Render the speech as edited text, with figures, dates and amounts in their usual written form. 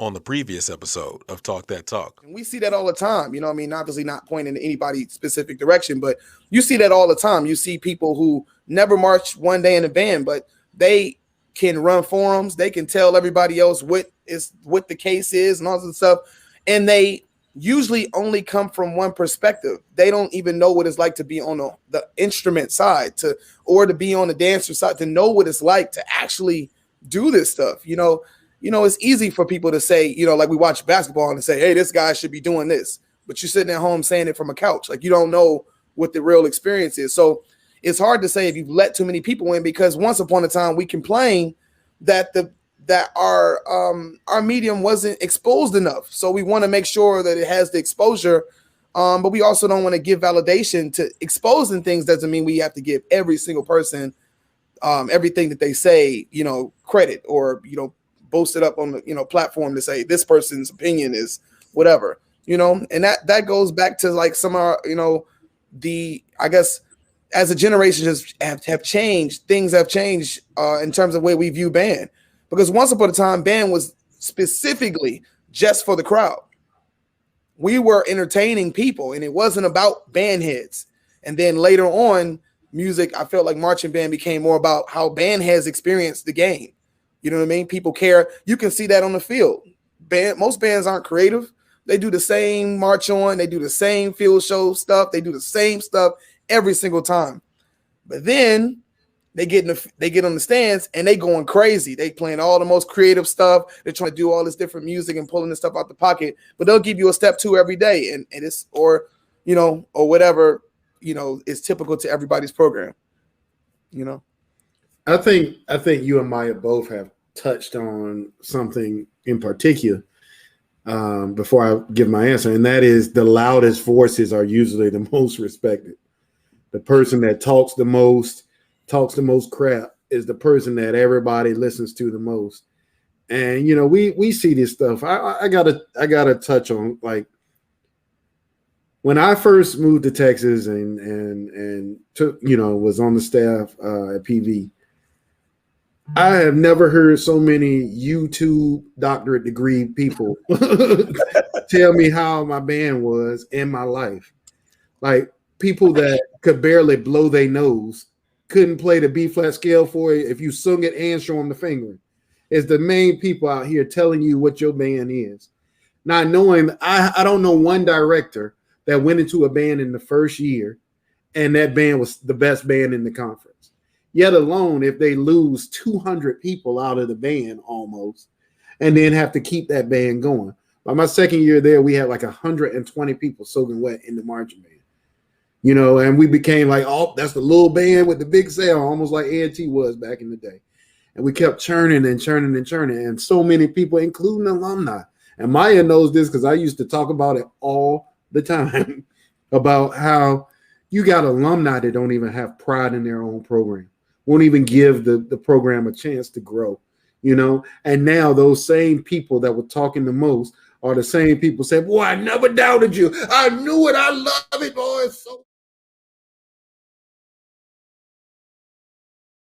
on the previous episode of Talk That Talk. And we see that all the time. You know what I mean? Obviously not pointing in any specific direction, but you see that all the time. You see people who never marched one day in a band, but they can run forums. They can tell everybody else what the case is and all this stuff. And they usually only come from one perspective. They don't even know what it's like to be on the instrument side or to be on the dancer side, to know what it's like to actually do this stuff. You know, it's easy for people to say, like we watch basketball and say, hey, this guy should be doing this. But you're sitting at home saying it from a couch. Like, you don't know what the real experience is. So it's hard to say if you've let too many people in, because once upon a time we complained that our medium wasn't exposed enough. So we want to make sure that it has the exposure, but we also don't want to give validation to exposing things. Doesn't mean we have to give every single person everything that they say, credit, or boast it up on the platform to say this person's opinion is whatever, and that goes back to like some of our, I guess as a generation just have changed, things have changed in terms of the way we view band. Because once upon a time, band was specifically just for the crowd. We were entertaining people, and it wasn't about band heads. And then later on, music, I felt like marching band became more about how band heads experienced the game. You know what I mean? People care. You can see that on the field. Most bands aren't creative. They do the same march on. They do the same field show stuff. They do the same stuff every single time. But then they get on the stands and they going crazy. They playing all the most creative stuff. They're trying to do all this different music and pulling this stuff out the pocket. But they'll give you a step 2 every day, and it's or whatever is typical to everybody's program. I think you and Maya both have touched on something in particular before I give my answer, and that is the loudest voices are usually the most respected. The person that talks the most crap is the person that everybody listens to the most. And we see this stuff. I gotta touch on, like, when I first moved to Texas and took, was on the staff at PV, I have never heard so many YouTube doctorate degree people tell me how my band was in my life. Like, people that could barely blow their nose, couldn't play the B flat scale for you if you sung it and show them the fingering. It's the main people out here telling you what your band is. Not knowing, I don't know one director that went into a band in the first year and that band was the best band in the conference. Yet alone if they lose 200 people out of the band almost, and then have to keep that band going. By my second year there, we had like 120 people soaking wet in the marching band. And we became like, oh, that's the little band with the big sail, almost like A&T was back in the day. And we kept churning and churning and churning. And so many people, including alumni. And Maya knows this because I used to talk about it all the time about how you got alumni that don't even have pride in their own program, won't even give the program a chance to grow, And now those same people that were talking the most are the same people say, boy, I never doubted you. I knew it. I love it, boy. It's so